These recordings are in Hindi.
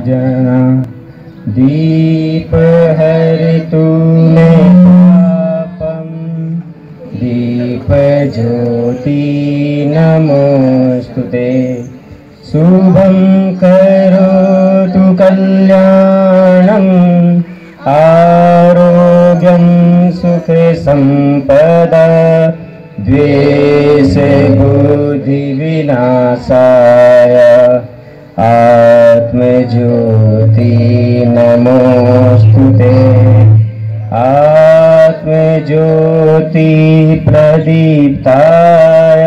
जना दीप हरितु मे पापम दीप ज्योति नमोस्तुते शुभं करोतु कल्याणं आरोग्यं सुख संपदा द्वेष बुद्धि विनाशाय आत्मज्योति नमोस्तुते आत्मज्योति प्रदीप्ताय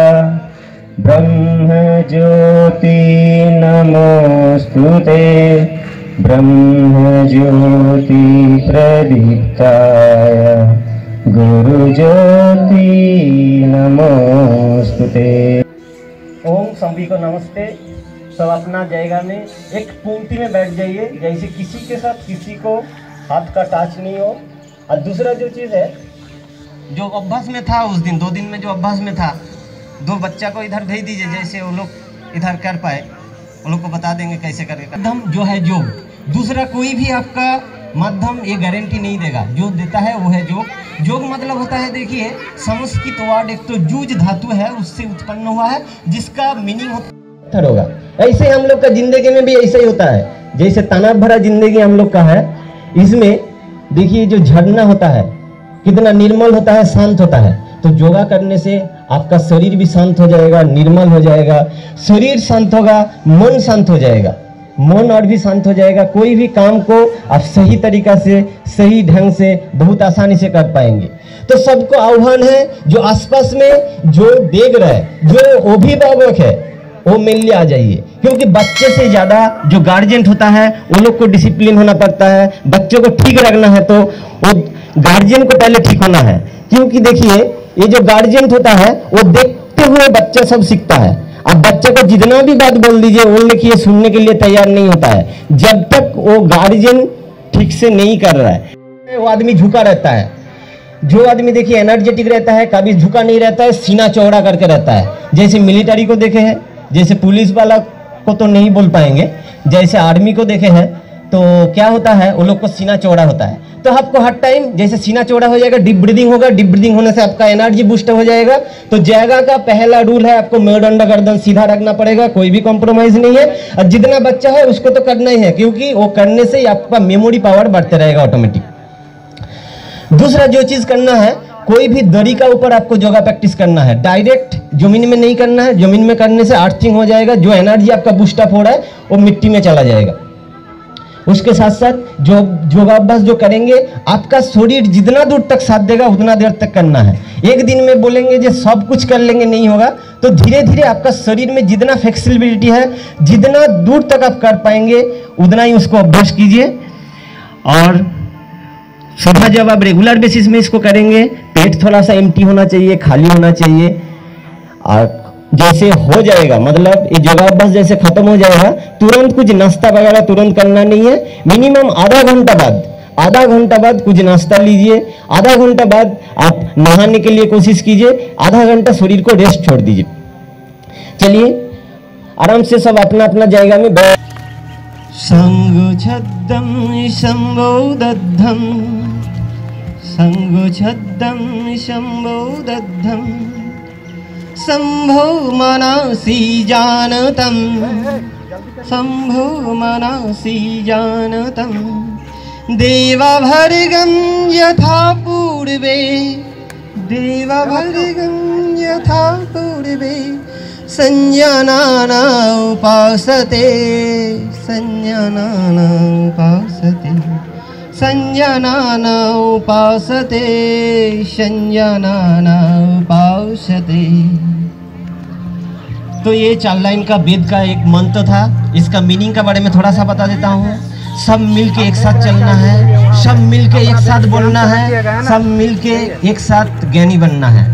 ब्रह्मज्योति नमोस्तुते ब्रह्मज्योति प्रदीप्ताय गुरुज्योति नमोस्तुते। ओम सभी को नमस्ते। सब अपना जाएगा में एक पंक्ति में बैठ जाइए, जैसे किसी के साथ किसी को हाथ का टच नहीं हो। और दूसरा जो चीज़ है, जो अभ्यास में था उस दिन 2 दिन में जो अभ्यास में था, 2 बच्चा को इधर भेज दीजिए, जैसे वो लोग इधर कर पाए, वो लोग को बता देंगे कैसे करेगा। माध्यम जो है योग, दूसरा कोई भी आपका माध्यम ये गारंटी नहीं देगा। जो देता है वो है योग। योग मतलब होता है, देखिए संस्कृत वर्ड एक तो जूज धातु है, उससे उत्पन्न हुआ है, जिसका मीनिंग होगा। ऐसे हम लोग का जिंदगी में भी ऐसा ही होता है, जैसे तनाव भरा जिंदगी हम लोग का है। इसमें देखिए जो झरना होता है कितना निर्मल होता है, शांत होता है। तो योगा करने से आपका शरीर भी शांत हो जाएगा, निर्मल हो जाएगा। शरीर शांत होगा, मन शांत हो जाएगा, मन और भी शांत हो जाएगा। कोई भी काम को आप सही तरीका से, सही ढंग से, बहुत आसानी से कर पाएंगे। तो सबको आह्वान है, जो आसपास में जो देख रहा है, जो अभिभावक है, वो मिलने आ जाइए। क्योंकि बच्चे से ज़्यादा जो गार्जियन होता है, उन लोग को डिसिप्लिन होना पड़ता है। बच्चों को ठीक रखना है तो वो गार्जियन को पहले ठीक होना है। क्योंकि देखिए ये जो गार्जियन होता है, वो देखते हुए बच्चा सब सीखता है। अब बच्चे को जितना भी बात बोल दीजिए, वो देखिए सुनने के लिए तैयार नहीं होता है, जब तक वो गार्जियन ठीक से नहीं कर रहा है। वो आदमी झुका रहता है। जो आदमी देखिए एनर्जेटिक रहता है, कभी झुका नहीं रहता है, सीना चौड़ा करके रहता है। जैसे मिलिट्री को देखे हैं, जैसे पुलिस वाला को तो नहीं बोल पाएंगे, जैसे आर्मी को देखे हैं, तो क्या होता है, वो लोग को सीना चौड़ा होता है। तो आपको हर टाइम जैसे सीना चौड़ा हो जाएगा, डीप ब्रीदिंग होगा, डीप ब्रीदिंग होने से आपका एनर्जी बूस्ट हो जाएगा। तो जगह का पहला रूल है, आपको मेरुदंड गर्दन सीधा रखना पड़ेगा, कोई भी कॉम्प्रोमाइज नहीं है। और जितना बच्चा है उसको तो करना ही है, क्योंकि वो करने से आपका मेमोरी पावर बढ़ते रहेगा ऑटोमेटिक। दूसरा जो चीज करना है, कोई भी दरी का ऊपर आपको योगा प्रैक्टिस करना है, डायरेक्ट जमीन में नहीं करना है। जमीन में करने से अर्थिंग हो जाएगा, जो एनर्जी आपका बूस्टअप हो रहा है वो मिट्टी में चला जाएगा। उसके साथ साथ जो योगाभ्यास जो करेंगे, आपका शरीर जितना दूर तक साथ देगा उतना देर तक करना है। एक दिन में बोलेंगे जो सब कुछ कर लेंगे, नहीं होगा। तो धीरे धीरे आपका शरीर में जितना फ्लेक्सिबिलिटी है, जितना दूर तक आप कर पाएंगे, उतना ही उसको अभ्यास कीजिए। और सुबह जब आप रेगुलर बेसिस में इसको करेंगे, पेट थोड़ा सा एम्प्टी होना चाहिए, खाली होना चाहिए। और जैसे हो जाएगा, मतलब ये योगाभ्यास जैसे खत्म हो जाएगा, तुरंत कुछ नाश्ता वगैरह तुरंत करना नहीं है। मिनिमम आधा घंटा बाद कुछ नाश्ता लीजिए। आधा घंटा बाद आप नहाने के लिए कोशिश कीजिए। आधा घंटा शरीर को रेस्ट छोड़ दीजिए। चलिए आराम से सब अपना अपना जाएगा में बैठ। संगुच्छद्दं शम्भोदद्धं संगुच्छद्दं शम्भोदद्धं शम्भो मनसि जानतं शम्भो मनसि जानतं देवभर्गं यथा पूर्वे देवभर्गं यथा पूर्वे संज्ञानाना उपासते संज्ञानाना उपासते संज्ञानाना उपासते संज्ञानाना उपासते। तो ये 4 लाइन का वेद का एक मंत्र था। इसका मीनिंग के बारे में थोड़ा सा बता देता हूँ। सब मिलके एक साथ चलना है, सब मिलके एक साथ बोलना है, सब मिलके एक साथ ज्ञानी बनना है।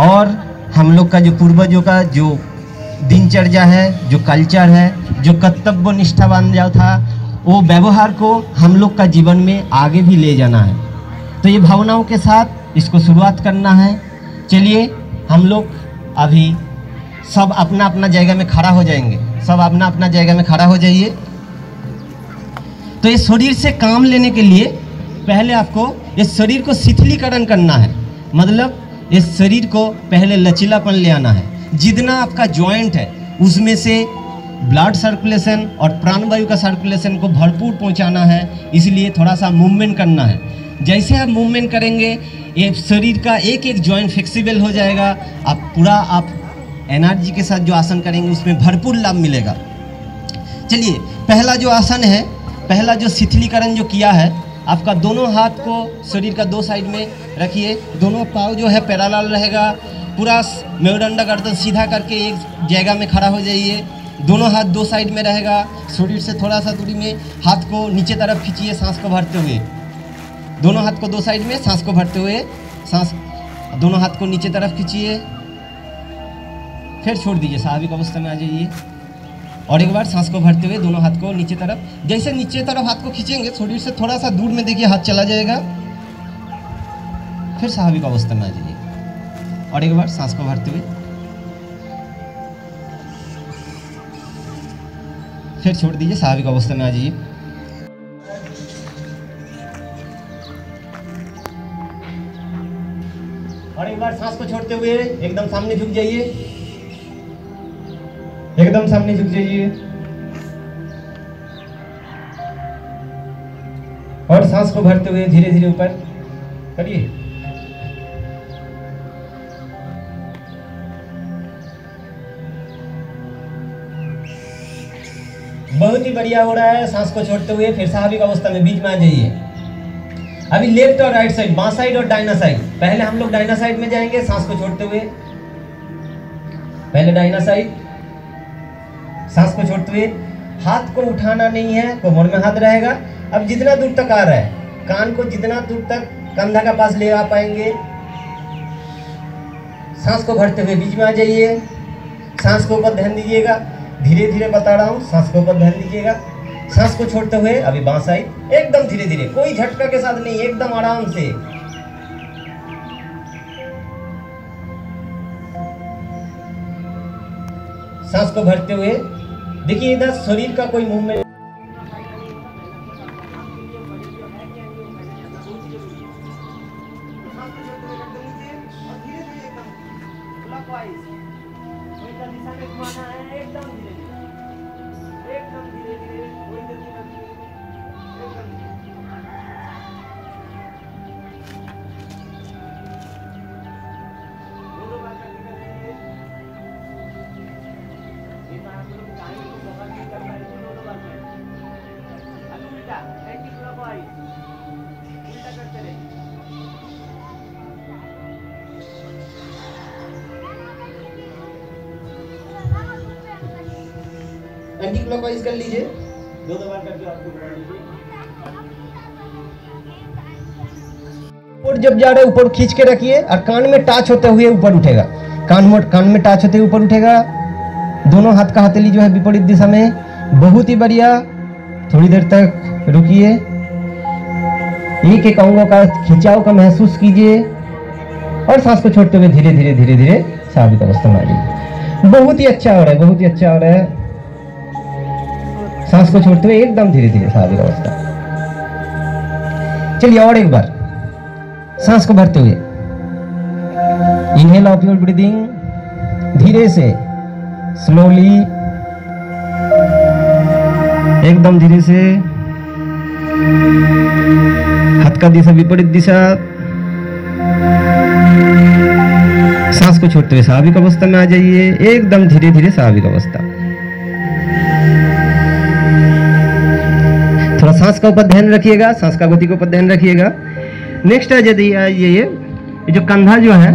और हम लोग का जो पूर्वजों का जो दिनचर्या है, जो कल्चर है, जो कर्तव्य निष्ठावान जो था, वो व्यवहार को हम लोग का जीवन में आगे भी ले जाना है। तो ये भावनाओं के साथ इसको शुरुआत करना है। चलिए हम लोग अभी सब अपना अपना जगह में खड़ा हो जाएंगे। सब अपना अपना जगह में खड़ा हो जाइए। तो ये शरीर से काम लेने के लिए पहले आपको इस शरीर को शिथिलीकरण करना है, मतलब इस शरीर को पहले लचीलापन ले आना है। जितना आपका जॉइंट है उसमें से ब्लड सर्कुलेशन और प्राणवायु का सर्कुलेशन को भरपूर पहुंचाना है, इसलिए थोड़ा सा मूवमेंट करना है। जैसे आप मूवमेंट करेंगे ये शरीर का एक एक जॉइंट फ्लेक्सिबल हो जाएगा, आप एनर्जी के साथ जो आसन करेंगे उसमें भरपूर लाभ मिलेगा। चलिए पहला जो आसन है, पहला जो शिथिलीकरण जो किया है, आपका दोनों हाथ को शरीर का दो साइड में रखिए, दोनों पाँव जो है पैरेलल रहेगा, पूरा मेरुदंड गर्दन सीधा करके एक जगह में खड़ा हो जाइए, दोनों हाथ दो साइड में रहेगा, शरीर से थोड़ा सा दूरी में हाथ को नीचे तरफ खींचिए सांस को भरते हुए, दोनों हाथ को दो साइड में सांस को भरते हुए, सांस दोनों हाथ को नीचे तरफ खींचिए, फिर छोड़ दीजिए, स्वाभाविक अवस्था में आ जाइए। और एक बार सांस को भरते हुए दोनों हाथ को नीचे तरफ, जैसे नीचे तरफ हाथ को खींचेंगे शरीर से थोड़ा सा दूर में देखिए हाथ चला जाएगा, फिर स्वाभाविक अवस्था में आ जाइए। और एक बार सांस को भरते हुए फिर छोड़ दीजिए, स्वाभाविक अवस्था में आ जाइए। और एक बार सांस को छोड़ते हुए एकदम सामने झुक जाइए, एकदम सामने झुक जाइए। और सांस को भरते हुए धीरे धीरे ऊपर करिए। बहुत ही बढ़िया हो रहा है। सांस को छोड़ते हुए फिर स्वाभाविक अवस्था में बीच में आ जाइए। अभी लेफ्ट और राइट साइड, बां साइड और दाहिना साइड, पहले हम लोग दाहिना साइड में जाएंगे सांस को छोड़ते हुए, पहले दाहिना साइड, सांस को छोड़ते हुए, हाथ को उठाना नहीं है, कोमर में हाथ रहेगा। अब जितना दूर तक आ रहा है, कान को जितना दूर तक कंधा का पास ले आ पाएंगे, सांस को भरते हुए बीच में आ जाइए। सांस के ऊपर ध्यान दीजिएगा, धीरे धीरे बता रहा हूँ, सांस के ऊपर ध्यान दीजिएगा। सांस को छोड़ते हुए अभी बां साइड, एकदम धीरे धीरे, कोई झटका के साथ नहीं, एकदम आराम से। सांस को भरते हुए देखिए इधर शरीर का कोई मूवमेंट, दिशा में घुमाना है, एकदम धीरे धीरे, एकदम धीरे धीरे, कोई जल्दी नहीं, एकदम दोनों बार करके करेंगे। ये बार आप लोग टाइम को कवर नहीं कर पाए, दोनों बार करें। अब उल्टा एंटी क्लॉकवाइज उल्टा करते रहिए। एंटी क्लॉकवाइज कर लीजिए, दो बार करके आपको घुमा लीजिए। और जब जा रहे ऊपर खींच के रखिए और कान में टच होते हुए ऊपर उठेगा, कान में टच होते हुए ऊपर उठेगा। दोनों हाथ का हथेली जो है विपरीत दिशा में, बहुत ही बढ़िया। थोड़ी देर तक रुकिए, एक एक अंगों का खिंचाव का महसूस कीजिए और सांस को छोड़ते हुए धीरे धीरे धीरे धीरे स्वाभाविक अवस्था में आ जाइए। बहुत ही अच्छा हो रहा है, बहुत ही अच्छा हो रहा है। सांस को छोड़ते हुए एकदम धीरे धीरे स्वाभाविक अवस्था। चलिए और एक बार सांस को भरते हुए, इनहेल ऑफ योर ब्रीदिंग, धीरे से, स्लोली, एकदम धीरे से, हाथ का दिशा विपरीत दिशा। सांस को छोड़ते हुए स्वाभाविक अवस्था में आ जाइए, एकदम धीरे धीरे स्वाभाविक अवस्था। थोड़ा सांस का ऊपर ध्यान रखिएगा, सांस का गति के ऊपर ध्यान रखिएगा। नेक्स्ट है यदि ये जो कंधा जो है,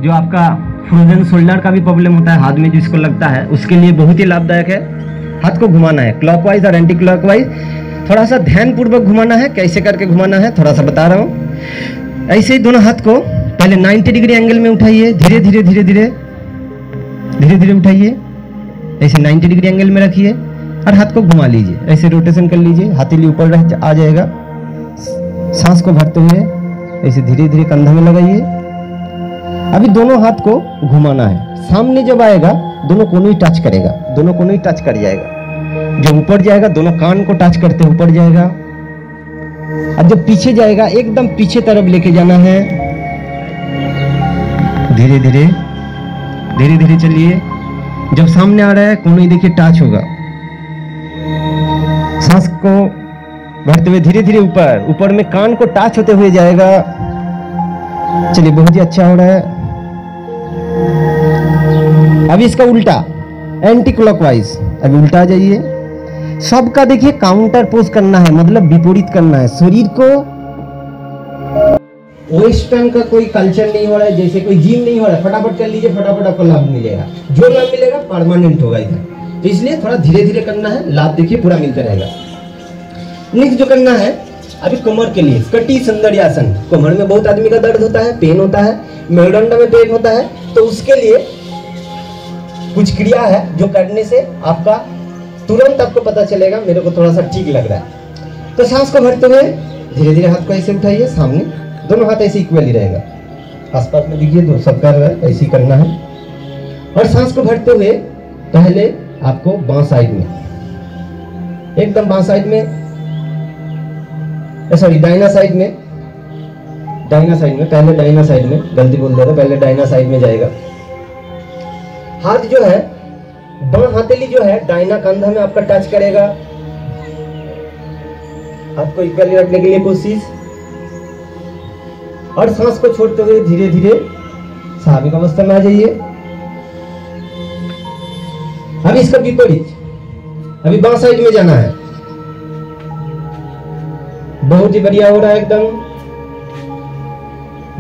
जो आपका फ्रोजन शोल्डर का भी प्रॉब्लम होता है, हाथ में जिसको लगता है, उसके लिए बहुत ही लाभदायक है। हाथ को घुमाना है क्लॉकवाइज और एंटी क्लॉकवाइज, थोड़ा सा ध्यान पूर्वक घुमाना है। कैसे करके घुमाना है थोड़ा सा बता रहा हूँ। ऐसे ही दोनों हाथ को पहले 90 डिग्री एंगल में उठाइए, धीरे धीरे धीरे धीरे धीरे धीरे उठाइए, ऐसे 90 डिग्री एंगल में रखिए और हाथ को घुमा लीजिए, ऐसे रोटेशन कर लीजिए, हथेली ऊपर आ जाएगा। सांस को भरते हुए ऐसे धीरे धीरे कंधा में लगाइए। अभी दोनों हाथ को घुमाना है, सामने जब आएगा दोनों कोनों ही टच करेगा, दोनों कोनों ही टच कर जाएगा। जो ऊपर जाएगा दोनों कान को टच करते ऊपर जाएगा, और जब पीछे जाएगा एकदम पीछे तरफ लेके जाना है। धीरे धीरे धीरे धीरे चलिए। जब सामने आ रहा है कोई देखिए टच होगा। सांस को भरते हुए धीरे धीरे ऊपर, ऊपर में कान को टच होते हुए जाएगा। चलिए बहुत ही अच्छा हो रहा है। अभी इसका उल्टा, एंटी क्लॉकवाइज। अभी उल्टा आ जाइए। सबका देखिए काउंटर पोज करना है, मतलब विपरीत करना है। शरीर को वेस्टर्न का कोई कल्चर नहीं हो रहा है, जैसे कोई जिम नहीं हो रहा है, फटाफट कर लीजिए, फटाफट आपको लाभ मिलेगा। जो लाभ मिलेगा परमानेंट होगा इधर, तो इसलिए थोड़ा धीरे धीरे करना है। लाभ देखिए पूरा मिलता रहेगा। नेक्स्ट जो करना है अभी कमर के लिए कटी सुंदरियासन। कमर में बहुत आदमी का दर्द होता है, पेन होता है, मेरुदंड में पेन होता है, तो उसके लिए कुछ क्रिया है जो करने से आपका तुरंत आपको पता चलेगा मेरे को थोड़ा सा ठीक लग रहा है। तो सांस को भरते हुए धीरे धीरे हाथ को ऐसे उठाइए, सामने दोनों हाथ ऐसे इक्वली रहेगा। आसपास में दिखिए दो सब कर रहा है, ऐसे करना है। और सांस को भरते हुए पहले आपको बां साइड में, एकदम बां साइड में, सॉरी दाहिना साइड में, दाहिना साइड में, पहले दाहिना साइड में, गलती बोल दे रहा, पहले दाहिना साइड में जाएगा। हाथ जो है बां हथेली जो है दाहिना कंधा में आपका टच करेगा। हाथ को इक्वली रखने के लिए कोशिश, और सांस को छोड़ते हुए धीरे धीरे स्वाभाविक अवस्था में आ जाइए। अभी इसका विपरीत, अभी बां साइड में जाना है। बहुत ही बढ़िया हो रहा है एकदम।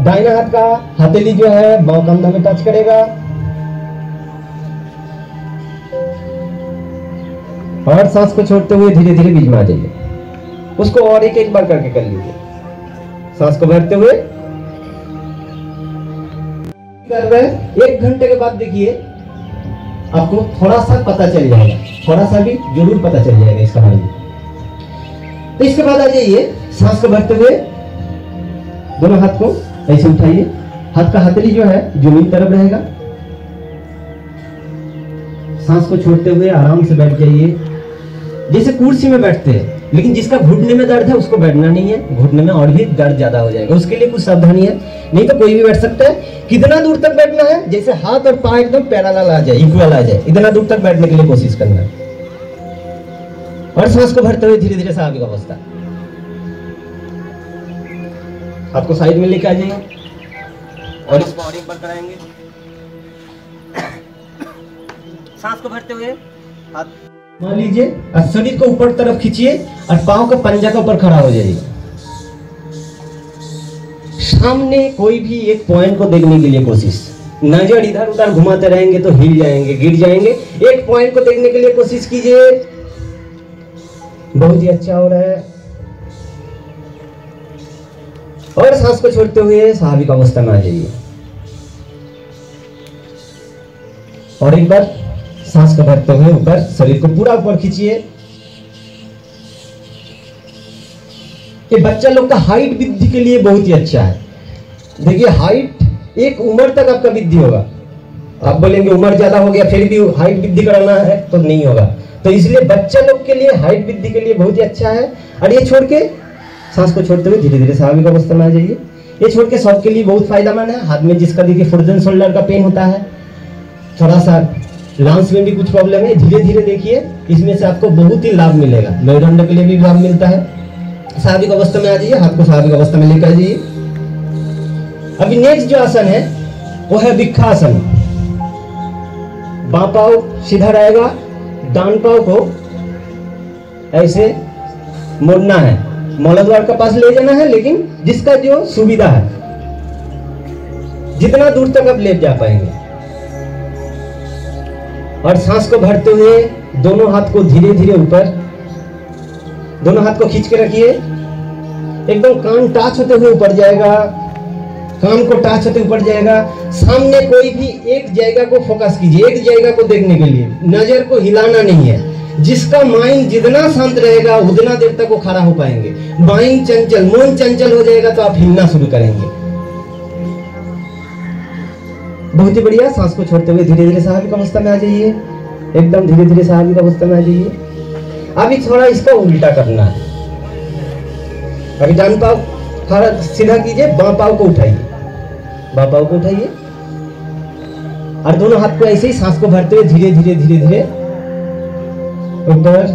दाहिना हाथ का हथेली जो है बां कंधा में टच करेगा, और सांस को छोड़ते हुए धीरे धीरे बीच में आ जाइए। उसको और एक बार करके कर लीजिए। सांस को भरते हुए कर रहे हैं। 1 घंटे के बाद देखिए आपको थोड़ा सा पता चल जाएगा, थोड़ा सा भी जरूर पता चल जाएगा इसका हाल। तो इसके बाद आ जाइए, सांस को भरते हुए दोनों हाथ को ऐसे उठाइए। हाथ का हथेली जो है जमीन तरफ रहेगा। सांस को छोड़ते हुए आराम से बैठ जाइए, जैसे कुर्सी में बैठते हैं। लेकिन जिसका घुटने में दर्द है उसको बैठना नहीं है, घुटने में और भी दर्द ज्यादा हो जाएगा। उसके लिए कुछ सावधानी है, नहीं तो कोई भी बैठ सकता है। कितना दूर तक बैठना है, जैसे हाथ और पांव एकदम पैरेलल आ जाए, इक्वल आ जाए, इतना दूर तक बैठने के लिए कोशिश करना है। और सांस को भरते हुए धीरे धीरे स्वाभाविक अवस्था। हाथ को साइड में लेके आ जाइए, और इसको और एक बार कराएंगे। सांस को भरते हुए हाथ मान लीजिए, और शरीर को ऊपर तरफ खींचिए, और पांव का पंजा के ऊपर खड़ा हो जाइए। सामने कोई भी एक पॉइंट को देखने के लिए कोशिश। नजर इधर उधर घुमाते रहेंगे तो हिल जाएंगे, गिर जाएंगे। एक पॉइंट को देखने के लिए कोशिश कीजिए। बहुत ही अच्छा हो रहा है। और सांस को छोड़ते हुए स्वाभाविक अवस्था में आ जाइए। और एक बार सांस को भरते हुए ऊपर, शरीर को पूरा ऊपर खींचिए। ये बच्चा लोग का हाइट वृद्धि के लिए बहुत ही अच्छा है। देखिए हाइट एक उम्र तक आपका वृद्धि होगा। आप बोलेंगे उम्र ज्यादा हो गया फिर भी हाइट वृद्धि कराना है, तो नहीं होगा। तो इसलिए बच्चे लोग के लिए हाइट वृद्धि के लिए बहुत ही अच्छा है। और ये छोड़ के सांस को छोड़ते हुए धीरे धीरे स्वाभाविक अवस्था में आ जाइए। ये छोड़ के सबके लिए बहुत फायदेमंद है। हाथ में जिसका देखिए फ्रोजन शोल्डर का पेन होता है, थोड़ा सा लंग्स में भी कुछ प्रॉब्लम है, धीरे धीरे देखिए इसमें से आपको बहुत ही लाभ मिलेगा। मेरुदंड के लिए भी लाभ मिलता है। स्वाभाविक अवस्था में आ जाइए, हाथ को स्वाभाविक अवस्था में लेकर आ जाइए। अभी नेक्स्ट जो आसन है वो है वृक्षासन। बां पांव सीधा रहेगा, डान पांव को ऐसे मोड़ना है, मौलाद्वार का पास ले जाना है, लेकिन जिसका जो सुविधा है, जितना दूर तक आप ले जा पाएंगे। और सांस को भरते हुए दोनों हाथ को धीरे धीरे ऊपर, दोनों हाथ को खींच के रखिए। एकदम कान टच होते हुए ऊपर जाएगा, कान को टच होते ऊपर जाएगा। सामने कोई भी एक जगह को फोकस कीजिए, एक जगह को देखने के लिए। नजर को हिलाना नहीं है। जिसका माइंड जितना शांत रहेगा उतना देर तक वो खड़ा हो पाएंगे। माइंड चंचल, मन चंचल हो जाएगा तो आप हिलना शुरू करेंगे। बहुत ही बढ़िया। सांस को छोड़ते हुए धीरे धीरे स्वाभाविक अवस्था में आ जाइए। एकदम धीरे धीरे स्वाभाविक अवस्था में आ जाइए। अभी थोड़ा इसका उल्टा करना है। अभी डान पाव थोड़ा सीधा कीजिए, बां पाव को उठाइए, बां पाव को उठाइए और दोनों हाथ को ऐसे ही सांस को भरते हुए धीरे धीरे धीरे धीरे ऊपर,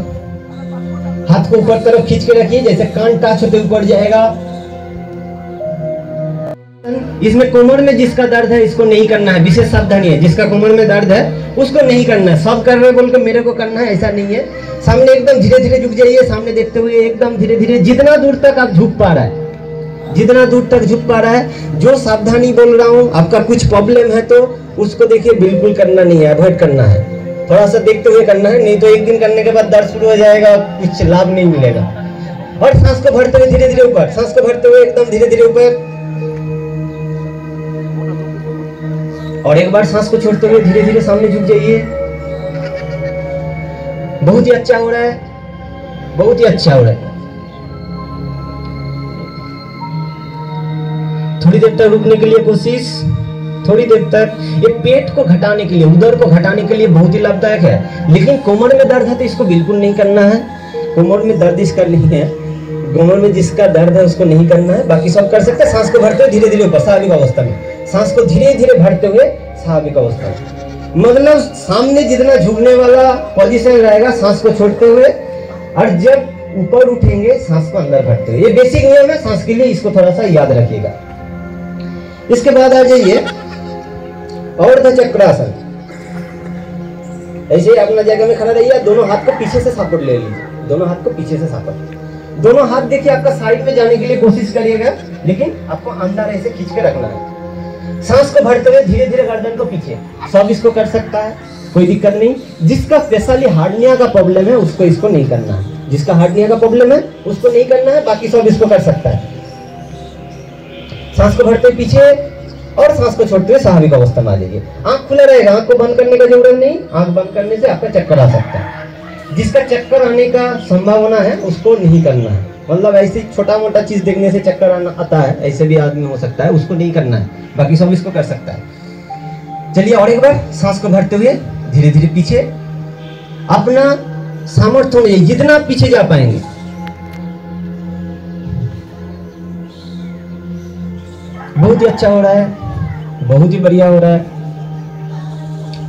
हाथ को ऊपर तरफ खींच के रखिए, जैसे कान टच होते ऊपर जाएगा। इसमें कमर में जिसका दर्द है इसको नहीं करना है, विशेष सावधानी है। जिसका कमर में दर्द है उसको नहीं करना है। सब कर रहे बोल के मेरे को करना है ऐसा नहीं है। सामने एकदम धीरे धीरे झुक जाइए, सामने देखते हुए एकदम धीरे धीरे, जितना दूर तक आप झुक पा रहा है, जितना दूर तक झुक पा रहा है। जो सावधानी बोल रहा हूँ, आपका कुछ प्रॉब्लम है तो उसको देखिए बिल्कुल करना नहीं है, अवॉइड करना है, थोड़ा सा देखते हुए करना है, नहीं तो एक दिन करने के बाद दर्द शुरू हो जाएगा, कुछ लाभ नहीं मिलेगा। और सांस को भरते हुए धीरे धीरे ऊपर, सांस को भरते हुए एकदम धीरे धीरे ऊपर, और एक बार सांस को छोड़ते हुए धीरे धीरे सामने झुक जाइए। बहुत ही अच्छा हो रहा है, बहुत ही अच्छा हो रहा है। थोड़ी देर तक रुकने के लिए कोशिश, थोड़ी देर तक। ये पेट को घटाने के लिए, उदर को घटाने के लिए बहुत ही लाभदायक है। लेकिन कमर में दर्द है तो इसको बिल्कुल नहीं करना है। कमर में दर्द इसका नहीं है, कमर में जिसका दर्द है उसको नहीं करना है, बाकी सब कर सकते हैं। सांस को भरते हुए धीरे धीरे ऊपर, स्वाभाविक अवस्था में सांस को धीरे धीरे भरते हुए स्वाभाविक अवस्था में, मतलब सामने जितना झुकने वाला पोजीशन रहेगा सांस को छोड़ते हुए, और जब ऊपर उठेंगे सांस को अंदर भरते हुए। ये बेसिक नियम है सांस के लिए, इसको थोड़ा सा याद रखिएगा। इसके बाद आ जाइए अर्ध चक्रासन। ऐसे ही अपना जगह में खड़ा रहिए, दोनों हाथ को पीछे से सापट ले लीजिए, दोनों हाथ को पीछे से सापट, दोनों हाथ देखिए आपका साइड में जाने के लिए कोशिश करिएगा, लेकिन आपको अंदर ऐसे खींच के रखना है। सांस को भरते हुए धीरे धीरे गर्दन को पीछे, सब इसको कर सकता है, कोई दिक्कत नहीं। जिसका स्पेशली हार्निया का प्रॉब्लम है उसको इसको नहीं करना है, जिसका हार्निया का प्रॉब्लम है उसको नहीं करना है, बाकी सब इसको कर सकता है। सांस को भरते हुए पीछे और सांस को छोड़ते हुए स्वाभाविक अवस्था में आ जाइए। आंख खुला रहेगा, आंख को बंद करने का जरूरत नहीं, आंख बंद करने से आपका चक्कर आ सकता है। जिसका चक्कर आने का संभावना है उसको नहीं करना है, मतलब ऐसे छोटा मोटा चीज देखने से चक्कर आता है, ऐसे भी आदमी हो सकता है, उसको नहीं करना है, बाकी सब इसको कर सकता है। चलिए और एक बार सांस को भरते हुए धीरे धीरे पीछे, अपना सामर्थ्य अनुसार जितना पीछे जा पाएंगे। बहुत ही अच्छा हो रहा है, बहुत ही बढ़िया हो रहा है।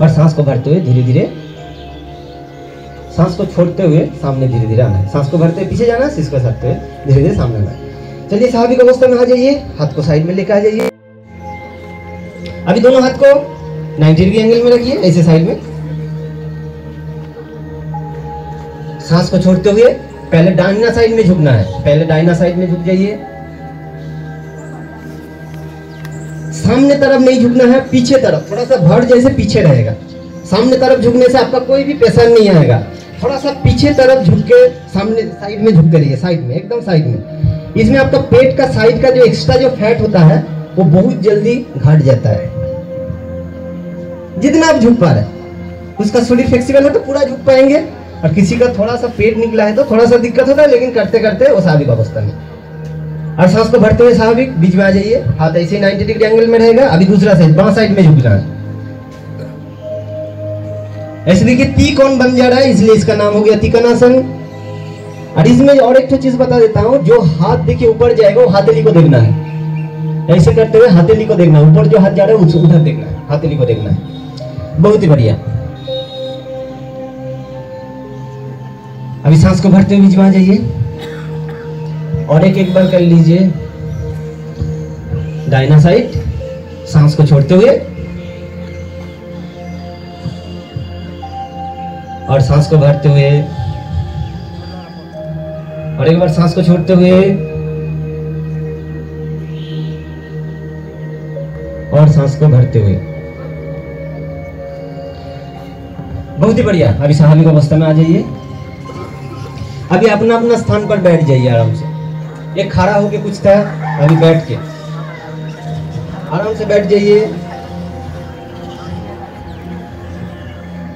और सांस को भरते हुए धीरे धीरे, सांस को छोड़ते हुए सामने धीरे धीरे आना है। सांस को भरते हुए पीछे जाना है, इसको साधते हुए धीरे धीरे सामने आना है। चलिए स्वाभाविक अवस्था में आ जाइए, हाथ को साइड में लेकर आ जाइए। अभी दोनों हाथ को 90 डिग्री एंगल में रखिए, ऐसे साइड में। सांस को छोड़ते हुए पहले दाहिना साइड में झुकना है, पहले दाहिना साइड में झुक जाइए। सामने तरफ नहीं झुकना है, पीछे तरफ, थोड़ा सा भर जैसे पीछे रहेगा। सामने तरफ झुकने से आपका कोई भी प्रेशर नहीं आएगा, थोड़ा सा पीछे तरफ झुक के सामने साइड में झुक करिए, साइड में, एकदम साइड में। इसमें आपका पेट का साइड का जो एक्स्ट्रा जो फैट होता है वो बहुत जल्दी घट जाता है। जितना आप झुक पा रहे हैं, उसका शरीर फ्लेक्सिबल है तो पूरा झुक पाएंगे, और किसी का थोड़ा सा पेट निकला है तो थोड़ा सा दिक्कत होता है, लेकिन करते करते वो स्वाभाविक अवस्था में। और सांस को भरते हुए स्वाभाविक बीच में आ जाइए, हाथ ऐसे 90 डिग्री एंगल में रहेगा। अभी दूसरा साइड, बां साइड में झुकना है। ऐसे देखिए त्रिकोण बन जा रहा है, इसलिए इसका नाम हो गया त्रिकोणासन। और इसमें और एक चीज बता देता हूँ, जो हाथ देखिए ऊपर जाएगा वो हथेली को देखना है। ऐसे करते हुए हथेली को देखना है, ऊपर जो हाथ जा रहा है उसको उधर देखना है, हथेली को देखना है। बहुत ही बढ़िया। अभी सांस को भरते हुए बीच में आ जाइए और एक बार कर लीजिए दाहिना साइड, सांस को छोड़ते हुए और सांस को भरते हुए, और एक बार सांस को छोड़ते हुए और सांस को भरते हुए। बहुत ही बढ़िया। अभी स्वाभाविक अवस्था में आ जाइए। अभी अपना अपना स्थान पर बैठ जाइए आराम से। ये खड़ा होके कुछ था, अभी बैठ के आराम से बैठ जाइए।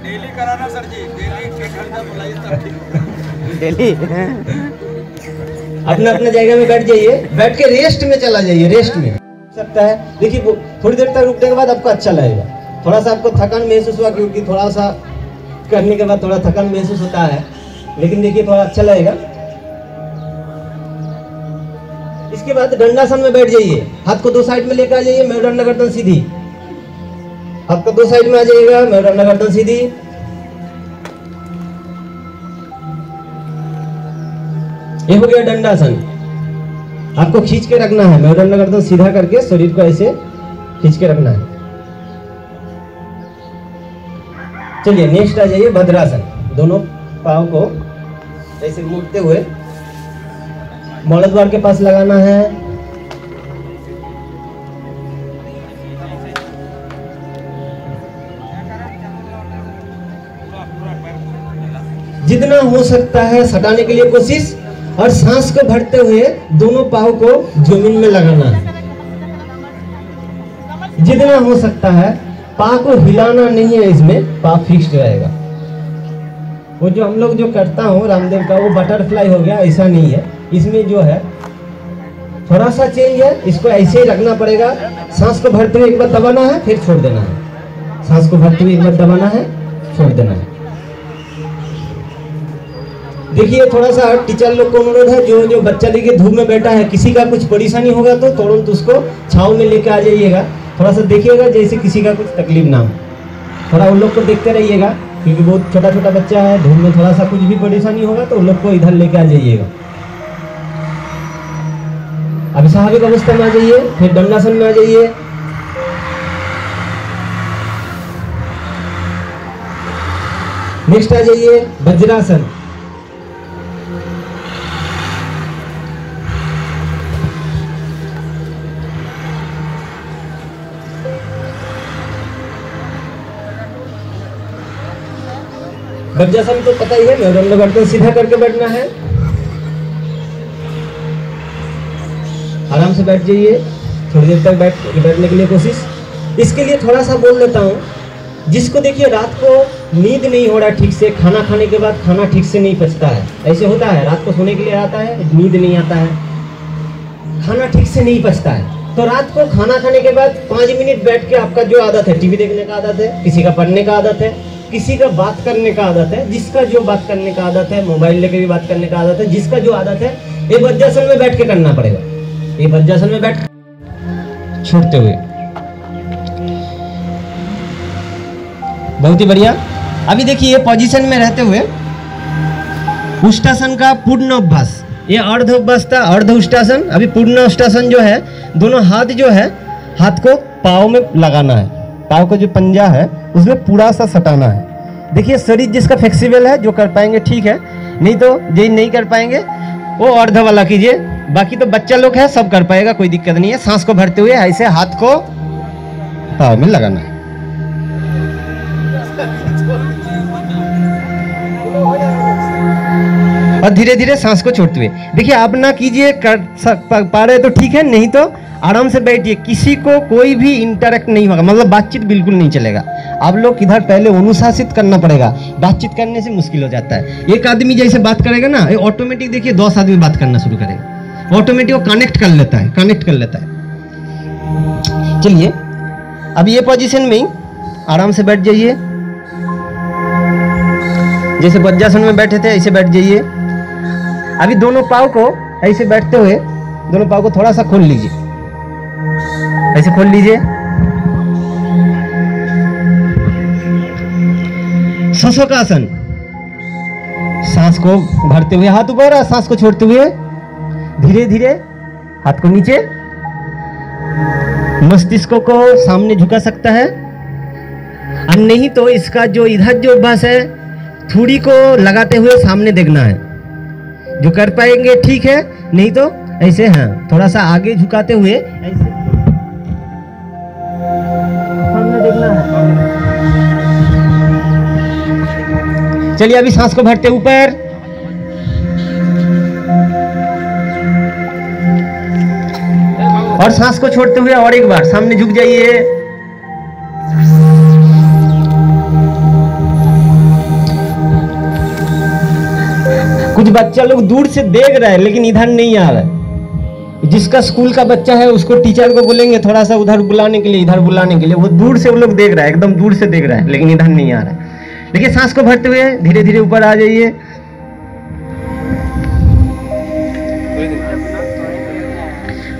डेली कराना सर जी, डेली अपना अपना जगह में बैठ जाइए, बैठ के रेस्ट में चला जाइए, रेस्ट में सकता है। देखिए थोड़ी देर तक रुकने के बाद आपको अच्छा लगेगा। थोड़ा सा आपको थकान महसूस हुआ, क्योंकि थोड़ा सा करने के बाद थोड़ा थकान महसूस होता है, लेकिन देखिए थोड़ा अच्छा लगेगा। इसके बाद दंडासन में बैठ जाइए, हाथ को दो साइड में लेकर आ जाइए, मेरुदंड गर्दन सीधी, हाथ को दो साइड में आ जाइएगा, मेरुदंड गर्दन सीधी। ये हो गया दंडासन। आपको खींच के रखना है, मेरुदंड गर्दन सीधा करके शरीर को ऐसे खींच के रखना है। चलिए नेक्स्ट आ जाइए भद्रासन। दोनों पाँव को ऐसे मुड़ते हुए मौलद्वार के पास लगाना है। जितना हो सकता है सटाने के लिए कोशिश, और सांस को भरते हुए दोनों पाँव को जमीन में लगाना है। जितना हो सकता है, पाँव को हिलाना नहीं है, इसमें पाँव फिक्स्ड रहेगा। वो जो हम लोग जो करता हूँ रामदेव का, वो बटरफ्लाई हो गया, ऐसा नहीं है। इसमें जो है थोड़ा सा चेंज है, इसको ऐसे ही रखना पड़ेगा। सांस को भरते हुए एक बार दबाना है, फिर छोड़ देना है। सांस को भरते हुए एक बार दबाना है, छोड़ देना है। देखिए थोड़ा सा टीचर लोग को अनुरोध है, जो बच्चा देखिए धूप में बैठा है, किसी का कुछ परेशानी होगा तो तुरंत उसको छांव में लेके आ जाइएगा। थोड़ा सा देखिएगा जैसे किसी का कुछ तकलीफ ना हो, थोड़ा उन लोग को देखते रहिएगा, क्योंकि बहुत छोटा छोटा बच्चा है, धूप में थोड़ा सा कुछ भी परेशानी होगा तो उन लोग को इधर लेके आ जाइएगा। अभी स्वाभाविक अवस्था में आ जाइए, फिर दंडासन में आ जाइए। नेक्स्ट आ जाइए वज्रासन। वज्रासन तो पता ही है, मेरुदंड गर्दन सीधा करके बैठना है। आराम से बैठ जाइए, थोड़ी देर तक बैठने के लिए कोशिश। इसके लिए थोड़ा सा बोल देता हूँ, जिसको देखिए रात को नींद नहीं हो रहा ठीक से, खाना खाने के बाद खाना ठीक से नहीं पचता है, ऐसे होता है, रात को सोने के लिए आता है, नींद नहीं आता है, खाना ठीक से नहीं पचता है, तो रात को खाना खाने के बाद 5 मिनट बैठ के आपका जो आदत है, टीवी देखने का आदत है, किसी का पढ़ने का आदत है, किसी का बात करने का आदत है, जिसका जो बात करने का आदत है, मोबाइल लेके भी बात करने का आदत है, जिसका जो आदत है, ये वज्रासन में बैठ के करना पड़ेगा। ये वज्रासन में बैठ छोड़ते हुए, बहुत ही बढ़िया। अभी देखिए ये पोजीशन में रहते हुए उष्टासन का पूर्ण अभ्यास, ये अर्ध अभ्यास था, अर्ध उष्टासन। अभी पूर्ण उष्टासन जो है, दोनों हाथ जो है, हाथ को पाँव में लगाना है, पाँव को जो पंजा है उसमें पूरा सा सटाना है। देखिए शरीर जिसका फ्लेक्सिबल है, जो कर पाएंगे ठीक है, नहीं तो जो नहीं कर पाएंगे वो अर्ध वाला कीजिए। बाकी तो बच्चा लोग है, सब कर पाएगा, कोई दिक्कत नहीं है। सांस को भरते हुए ऐसे हाथ को पाँव में लगाना है। और धीरे धीरे सांस को छोड़ते हुए, देखिए आप ना कीजिए, कर पा रहे तो ठीक है, नहीं तो आराम से बैठिए। किसी को कोई भी इंटरेक्ट नहीं होगा, मतलब बातचीत बिल्कुल नहीं चलेगा। आप लोग इधर पहले अनुशासित करना पड़ेगा, बातचीत करने से मुश्किल हो जाता है। एक आदमी जैसे बात करेगा ना, ये ऑटोमेटिक देखिए 10 आदमी बात करना शुरू करेगा, ऑटोमेटिक वो कनेक्ट कर लेता है। चलिए अब ये पोजीशन में आराम से बैठ जाइए, जैसे वज्रासन में बैठे थे ऐसे बैठ जाइए। अभी दोनों पाँव को ऐसे बैठते हुए, दोनों पाँव को थोड़ा सा खोल लीजिए, ऐसे खोल लीजिए। शशकासन, सांस को भरते हुए हाथ ऊपर, सांस को छोड़ते हुए धीरे धीरे हाथ को नीचे, मस्तिष्क को सामने झुका सकता है, और नहीं तो इसका जो इधर जो अभ्यास है, थोड़ी को लगाते हुए सामने देखना है। जो कर पाएंगे ठीक है, नहीं तो ऐसे हाँ थोड़ा सा आगे झुकाते हुए ऐसे सामने देखना है। चलिए अभी सांस को भरते ऊपर, और सांस को छोड़ते हुए और एक बार सामने झुक जाइए। कुछ बच्चा लोग दूर से देख रहा है लेकिन इधर नहीं आ रहा है। जिसका स्कूल का बच्चा है उसको टीचर को बोलेंगे थोड़ा सा उधर बुलाने के लिए, इधर बुलाने के लिए, वो दूर से वो लोग देख रहा है, एकदम दूर से देख रहा है, लेकिन इधर नहीं आ रहा है। देखिए सांस को भरते हुए धीरे धीरे ऊपर आ जाइए,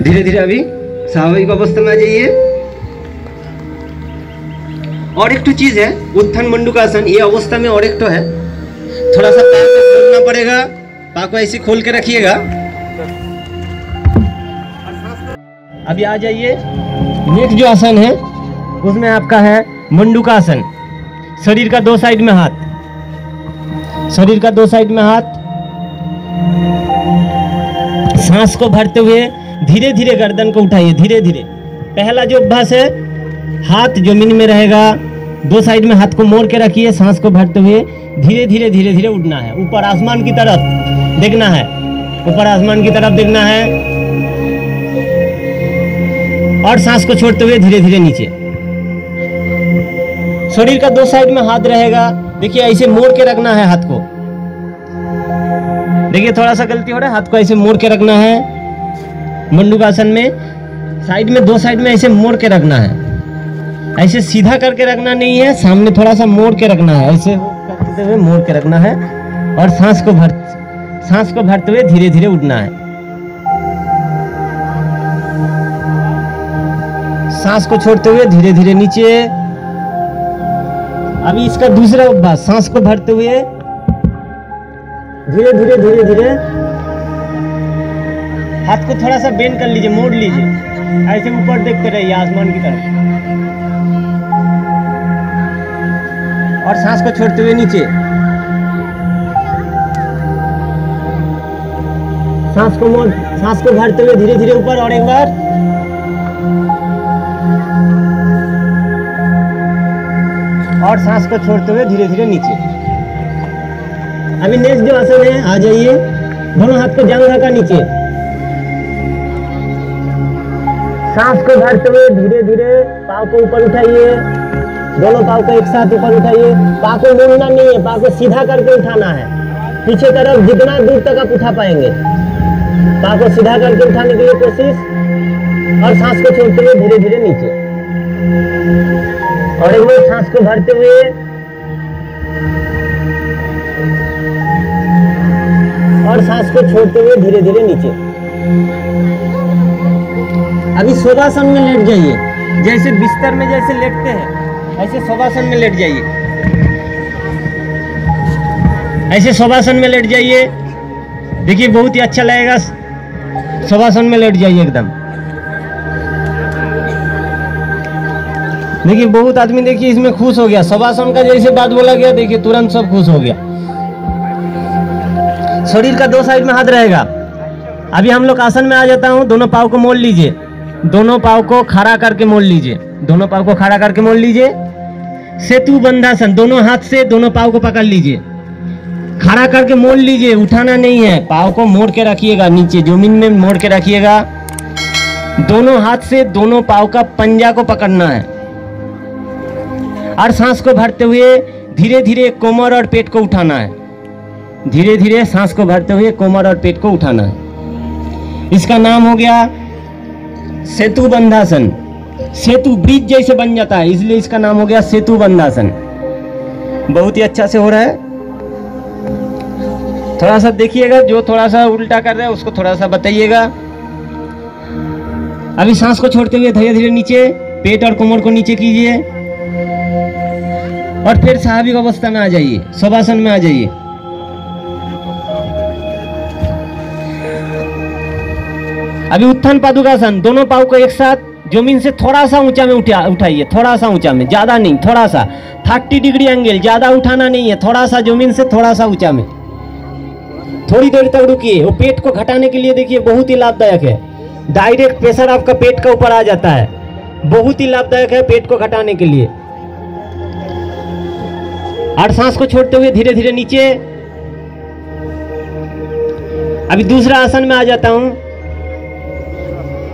धीरे धीरे अभी स्वाभाविक अवस्था में आ जाइए। और एक तो चीज है उत्थान मंडूकासन, ये अवस्था में और एक तो है, थोड़ा सा पैर को खोलना पड़ेगा, पैर को ऐसे खोल के रखिएगा। अभी आ जाइए, नेक्स्ट जो आसन है उसमें आपका है मंडूकासन। शरीर का दो साइड में हाथ, शरीर का दो साइड में हाथ, सांस को भरते हुए धीरे धीरे गर्दन को उठाइए, धीरे धीरे। पहला जो अभ्यास है, हाथ जमीन में रहेगा, दो साइड में हाथ को मोड़ के रखिए, सांस को भरते हुए धीरे धीरे धीरे धीरे उड़ना है, ऊपर आसमान की तरफ देखना है, ऊपर आसमान की तरफ देखना है, और सांस को छोड़ते हुए धीरे धीरे नीचे। शरीर का दो साइड में हाथ रहेगा, देखिए ऐसे मोड़ के रखना है हाथ को, देखिए थोड़ा सा गलती हो रहा है, हाथ को ऐसे मोड़ के रखना है। मंडूकासन में साइड में दो साइड में ऐसे मोड़ के रखना है, ऐसे सीधा करके रखना नहीं है, सामने थोड़ा सा मोड़ के रखना है, ऐसे करते हुए मोड़ के रखना है, और सांस को भरते हुए धीरे धीरे उड़ना है। सांस को छोड़ते हुए धीरे धीरे नीचे। अभी इसका दूसरा अभ्यास, सांस को भरते हुए धीरे धीरे धीरे धीरे हाथ को थोड़ा सा बेंड कर लीजिए, मोड़ लीजिए, ऐसे ऊपर देखते रहिए आसमान की तरफ, और सांस को छोड़ते हुए नीचे। सांस को भरते हुए धीरे धीरे ऊपर, और एक बार, और सांस को छोड़ते हुए धीरे धीरे नीचे। अभी नेक्स्ट जो आसन है, आ जाइए, दोनों हाथ को जांघा का नीचे, सांस को भरते हुए धीरे धीरे पाँव को ऊपर उठाइए, दोनों पाँव को एक साथ ऊपर उठाइए, पाँव को मोड़ना नहीं है, पाँव को सीधा करके उठाना है, पीछे तरफ जितना दूर तक आप उठा पाएंगे, पाँव को सीधा करके उठाने के लिए कोशिश, और सांस को छोड़ते हुए धीरे धीरे नीचे। और एक बार सांस को भरते हुए, और सांस को छोड़ते हुए धीरे धीरे नीचे। अभी शोभासन में लेट जाइए, जैसे बिस्तर में जैसे लेटते हैं ऐसे शोभासन में लेट जाइए, ऐसे शोभासन में लेट जाइए। देखिए बहुत ही अच्छा लगेगा, शोभासन में लेट जाइए एकदम। देखिए बहुत आदमी देखिए इसमें खुश हो गया, शोभासन का जैसे बात बोला गया, देखिए तुरंत सब खुश हो गया। शरीर का दो साइड में हाथ रहेगा। अभी हम लोग आसन में आ जाता हूँ, दोनों पाँव को मोड़ लीजिए, दोनों पाँव को खड़ा करके मोड़ लीजिए, दोनों पाँव को खड़ा करके मोड़ लीजिए। सेतु बंधासन, दोनों हाथ से दोनों पाँव को पकड़ लीजिए, खड़ा करके मोड़ लीजिए, उठाना नहीं है, पाँव को मोड़ के रखिएगा, नीचे जमीन में मोड़ के रखिएगा। दोनों हाथ से दोनों पाँव का पंजा को पकड़ना है, और सांस को भरते हुए धीरे धीरे कोमर और पेट को उठाना है, धीरे धीरे सांस को भरते हुए कोमर और पेट को उठाना है। इसका नाम हो गया सेतु बंधासन। सेतु ब्रिज जैसे बन जाता है, इसलिए इसका नाम हो गया सेतु बंधासन। बहुत ही अच्छा से हो रहा है। थोड़ा सा देखिएगा, जो थोड़ा सा उल्टा कर रहा है उसको थोड़ा सा बताइएगा। अभी सांस को छोड़ते हुए धीरे धीरे नीचे, पेट और कोमर को नीचे कीजिए, और फिर स्वाभाविक अवस्था में आ जाइए, शवासन में आ जाइए। अभी उत्थान पादुकासन, दोनों पाँव को एक साथ जमीन से थोड़ा सा ऊंचा में उठाइए, थोड़ा सा ऊंचा में, ज्यादा नहीं, थोड़ा सा 30 डिग्री एंगल, ज्यादा उठाना नहीं है, थोड़ा सा जमीन से थोड़ा सा ऊंचा में। थोड़ी देर तक रुकिए। वो पेट को घटाने के लिए देखिए बहुत ही लाभदायक है। डायरेक्ट प्रेशर आपका पेट का ऊपर आ जाता है, बहुत ही लाभदायक है पेट को घटाने के लिए। और सांस को छोड़ते हुए धीरे धीरे नीचे। अभी दूसरा आसन में आ जाता हूं।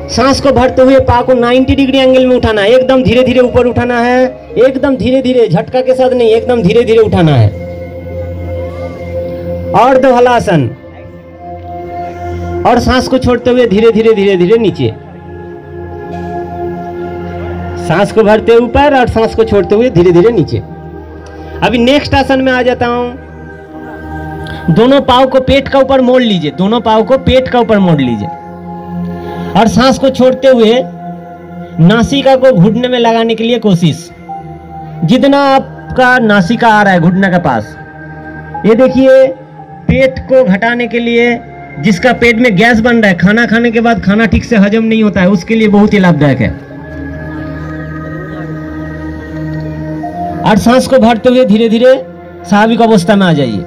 सांस को भरते हुए पाँव को 90 डिग्री एंगल में उठाना है, एकदम धीरे धीरे ऊपर उठाना है, एकदम धीरे धीरे, झटका के साथ नहीं, एकदम धीरे धीरे उठाना है। अर्ध हलासन, और सांस को छोड़ते हुए धीरे धीरे धीरे धीरे नीचे। सांस को भरते ऊपर और सांस को छोड़ते हुए धीरे धीरे नीचे। अभी नेक्स्ट आसन में आ जाता हूं। दोनों पाँव को पेट का ऊपर मोड़ लीजिए, दोनों पाँव को पेट का ऊपर मोड़ लीजिए, और सांस को छोड़ते हुए नासिका को घुटने में लगाने के लिए कोशिश। जितना आपका नासिका आ रहा है घुटने के पास, ये देखिए पेट को घटाने के लिए, जिसका पेट में गैस बन रहा है, खाना खाने के बाद खाना ठीक से हजम नहीं होता है, उसके लिए बहुत ही लाभदायक है। और सांस को भरते हुए धीरे धीरे स्वाभाविक अवस्था में आ जाइए।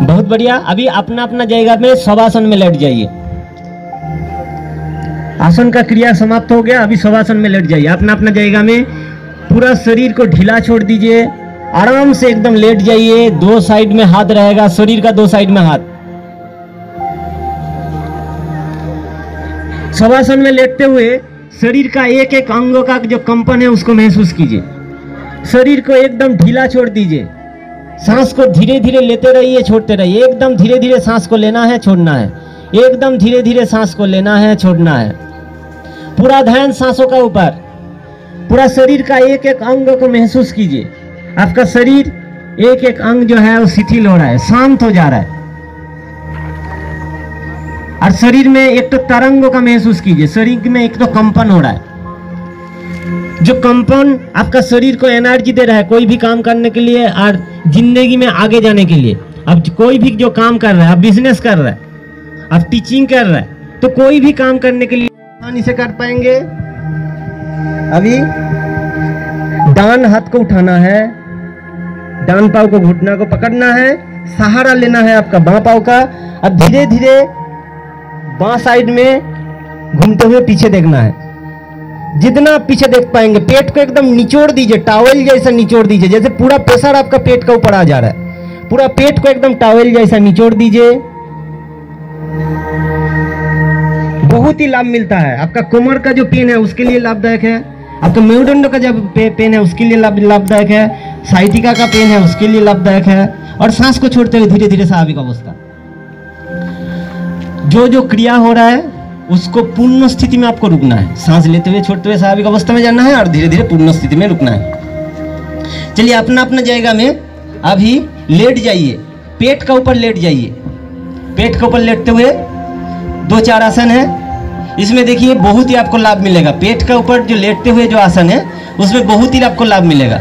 बहुत बढ़िया। अभी अपना अपना जगह में शवासन में लेट जाइए। आसन का क्रिया समाप्त हो गया। अभी शवासन में लेट जाइए। अपना अपना जगह में पूरा शरीर को ढीला छोड़ दीजिए। आराम से एकदम लेट जाइए। दो साइड में हाथ रहेगा, शरीर का दो साइड में हाथ। शवासन में लेटते हुए शरीर का एक एक अंगों का जो कंपन है उसको महसूस कीजिए। शरीर को एकदम ढीला छोड़ दीजिए। सांस को धीरे धीरे लेते रहिए, छोड़ते रहिए। एकदम धीरे धीरे सांस को लेना है, छोड़ना है। एकदम धीरे धीरे सांस को लेना है, छोड़ना है। पूरा ध्यान सांसों का ऊपर। पूरा शरीर का एक एक अंग को महसूस कीजिए। आपका शरीर एक एक अंग जो है वो शिथिल हो रहा है, शांत हो जा रहा है। और शरीर में एक तो तरंगों का महसूस कीजिए। शरीर में एक तो कंपन हो रहा है, जो कंपन आपका शरीर को एनर्जी दे रहा है कोई भी काम करने के लिए और जिंदगी में आगे जाने के लिए। अब कोई भी जो काम कर रहा है, आप बिजनेस कर रहा है, आप टीचिंग कर रहा है, तो कोई भी काम करने के लिए आसानी से कर पाएंगे। अभी डान हाथ को उठाना है, डान पाँव को घुटना को पकड़ना है, सहारा लेना है आपका बाँ पाँव का। अब धीरे धीरे बाँ साइड में घूमते हुए पीछे देखना है। जितना आप पीछे देख पाएंगे, पेट को एकदम निचोड़ दीजिए, टॉवेल जैसा निचोड़ दीजिए। जैसे पूरा प्रेशर आपका पेट के ऊपर आ जा रहा है, पूरा पेट को एकदम टॉवेल जैसा निचोड़ दीजिए। बहुत ही लाभ मिलता है। आपका कमर का जो पेन है उसके लिए लाभदायक है। आपका मेरुदंड का जब पेन है उसके लिए लाभदायक है। साइटिका का पेन है उसके लिए लाभदायक है। और सांस को छोड़ते हुए धीरे धीरे स्वाभाविक अवस्था। जो जो क्रिया हो रहा है उसको पूर्ण स्थिति में आपको रुकना है। सांस लेते हुए छोड़ते हुए स्वाभाविक अवस्था में जाना है और धीरे धीरे पूर्ण स्थिति में रुकना है। चलिए अपना अपना जगह में अभी लेट जाइए। पेट का ऊपर लेट जाइए। पेट के ऊपर लेटते हुए 2-4 आसन है। इसमें देखिए बहुत ही आपको लाभ मिलेगा। पेट के ऊपर जो लेटते हुए जो आसन है उसमें बहुत ही आपको लाभ मिलेगा।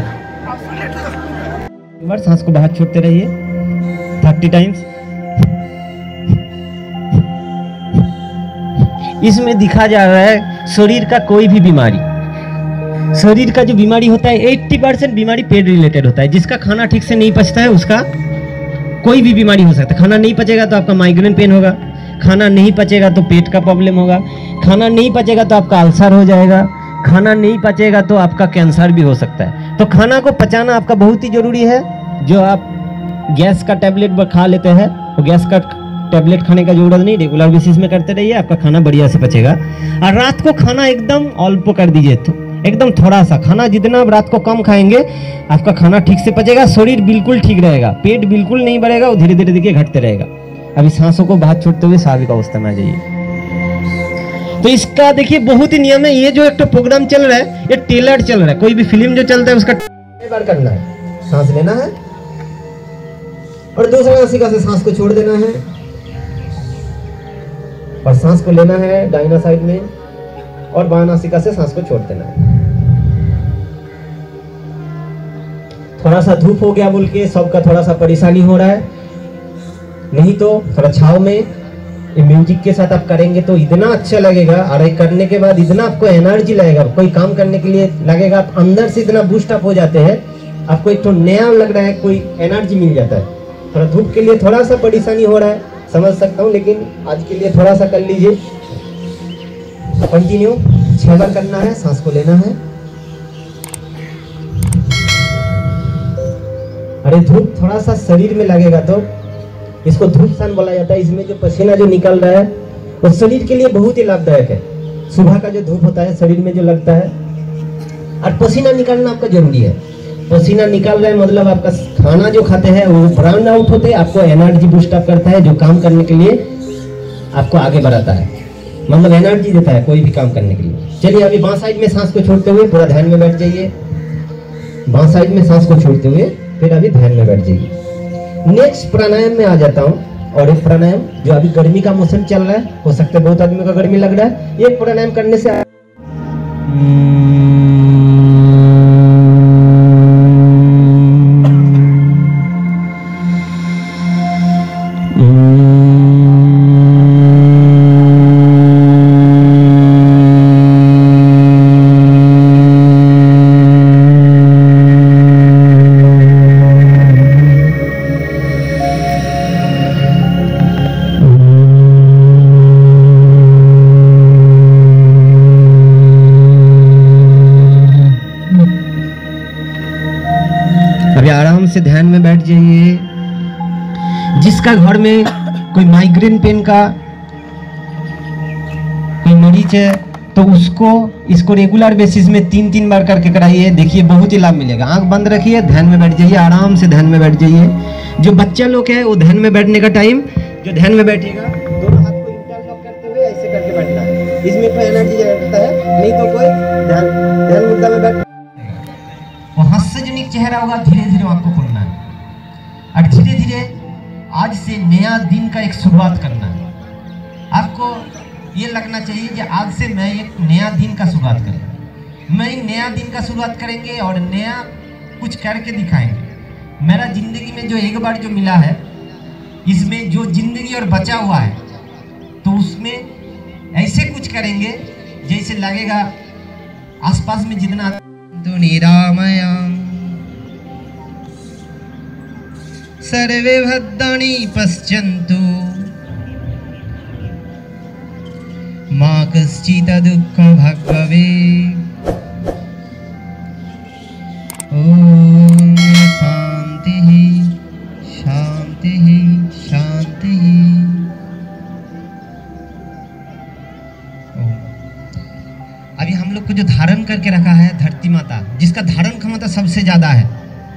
एक बार सांस को बाहर छोड़ते रहिए 30 टाइम्स। इसमें दिखा जा रहा है शरीर का कोई भी बीमारी, शरीर का जो बीमारी होता है 80% बीमारी पेट रिलेटेड होता है। जिसका खाना ठीक से नहीं पचता है उसका कोई भी बीमारी हो सकता है। खाना नहीं पचेगा तो आपका माइग्रेन पेन होगा, खाना नहीं पचेगा तो पेट का प्रॉब्लम होगा, खाना नहीं पचेगा तो आपका अल्सर हो जाएगा, खाना नहीं पचेगा तो आपका कैंसर भी हो सकता है। तो खाना को पचाना आपका बहुत ही जरूरी है। जो आप गैस का टैबलेट खा लेते हैं वो गैस का टैबलेट खाने का जरूरत नहीं, रेगुलर बेसिस में करते रहिए, आपका खाना बढ़िया से पचेगा। और रात को खाना एकदम अल्प कर दीजिए, तो एकदम थोड़ा सा खाना। जितना आप रात को कम खाएंगे आपका खाना ठीक से पचेगा, शरीर बिल्कुल ठीक रहेगा, पेट बिल्कुल नहीं बढ़ेगा, वो धीरे धीरे देखिए घटते रहेगा। अभी सांसों को बाहर छोड़ते हुए स्वाभाविक अवस्था में आ जाइए। तो इसका देखिए बहुत ही नियम है। ये जो एक तो प्रोग्राम चल रहा है ये टेलर चल रहा है। कोई भी फिल्म जो चलता है उसका बार करना है। सांस लेना है और दूसरा नासिका से सांस को छोड़ देना है और सांस को लेना है दाहिना साइड में और बायां नासिका से सांस को छोड़ देना है। थोड़ा सा धूप हो गया बोल के सबका थोड़ा सा परेशानी हो रहा है, नहीं तो थोड़ा छाव में ये म्यूजिक के साथ आप करेंगे तो इतना अच्छा लगेगा। और ये करने के बाद इतना आपको एनर्जी लगेगा, कोई काम करने के लिए लगेगा, आप अंदर से इतना बूस्ट अप हो जाते हैं, आपको एक तो नया लग रहा है, कोई एनर्जी मिल जाता है। थोड़ा धूप के लिए थोड़ा सा परेशानी हो रहा है, समझ सकता हूँ, लेकिन आज के लिए थोड़ा सा कर लीजिए। कंटिन्यू 6 बार करना है। सांस को लेना है। अरे धूप थोड़ा सा शरीर में लगेगा तो इसको धूप सान बोला जाता है। इसमें जो पसीना जो निकल रहा है वो शरीर के लिए बहुत ही लाभदायक है। सुबह का जो धूप होता है शरीर में जो लगता है, और पसीना निकालना आपका जरूरी है। पसीना निकाल रहा है मतलब आपका खाना जो खाते हैं वो बर्न आउट होते हैं, आपको एनर्जी बूस्ट अप करता है, जो काम करने के लिए आपको आगे बढ़ाता है, मतलब एनर्जी देता है कोई भी काम करने के लिए। चलिए अभी बां साइड में सांस को छोड़ते हुए पूरा ध्यान में बैठ जाइए। बां साइड में सांस को छोड़ते हुए फिर अभी ध्यान में बैठ जाइए। नेक्स्ट प्राणायाम में आ जाता हूँ। और एक प्राणायाम जो अभी गर्मी का मौसम चल रहा है, हो सकता है बहुत आदमी को गर्मी लग रहा है, एक प्राणायाम करने से अभी आराम से ध्यान में बैठ जाइए। जिसका घर में कोई माइग्रेन पेन का कोई मरीज है तो उसको इसको रेगुलर बेसिस में 3-3 बार करके कराइए, देखिए बहुत ही लाभ मिलेगा। आंख बंद रखिए, ध्यान में बैठ जाइए, आराम से ध्यान में बैठ जाइए। जो बच्चा लोग है वो ध्यान में बैठने का टाइम, जो ध्यान में बैठेगा दोनों हाथ को इंटरलॉक करते हुए ऐसे करके बैठना है, इसमें कोई एनर्जी रहता है, नहीं तो कोई ध्यान मुद्रा में बैठ वो हास्यजनिक चेहरा होगा, धीरे धीरे आपको खोलना है और धीरे धीरे आज से नया दिन का एक शुरुआत करना है। आपको ये लगना चाहिए कि आज से मैं एक नया दिन का शुरुआत करूँ, मैं एक नया दिन का शुरुआत करेंगे और नया कुछ करके दिखाएंगे। मेरा जिंदगी में जो एक बार जो मिला है, इसमें जो जिंदगी और बचा हुआ है तो उसमें ऐसे कुछ करेंगे जैसे लगेगा आसपास में जितना निरामयम् सर्वे भद्राणि पश्यन्तु मा कश्चित् दुःखं भवेत्। ओम शांतिः शांतिः शांतिः। अभी हम लोग को जो धारण करके रखा है धरती माता, जिसका धारण क्षमता सबसे ज़्यादा है,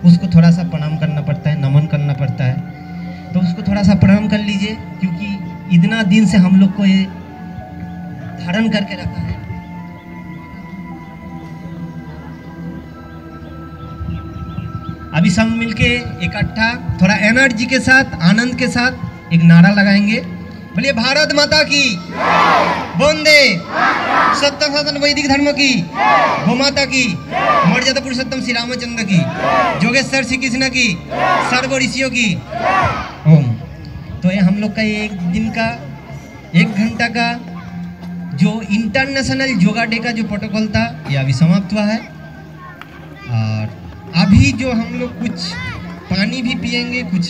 उसको थोड़ा सा प्रणाम करना पड़ता है, नमन करना पड़ता है। तो उसको थोड़ा सा प्रणाम कर लीजिए, क्योंकि इतना दिन से हम लोग को ये धारण करके रखा है। अभी सब मिलके इकट्ठा थोड़ा एनर्जी के साथ, आनंद के साथ एक नारा लगाएंगे। बोलिए भारत माता की, वंदे सत्य सनातन वैदिक धर्म की, गोमाता की, मर्यादा पुरुषोत्तम श्री रामचंद्र की, जोगेश्वर श्री कृष्ण की, सर्व ऋषियों की। ओम। तो ये हम लोग का एक दिन का 1 घंटा का जो इंटरनेशनल योगा डे का जो प्रोटोकॉल था, ये अभी समाप्त हुआ है। और अभी जो हम लोग कुछ पानी भी पिएंगे, कुछ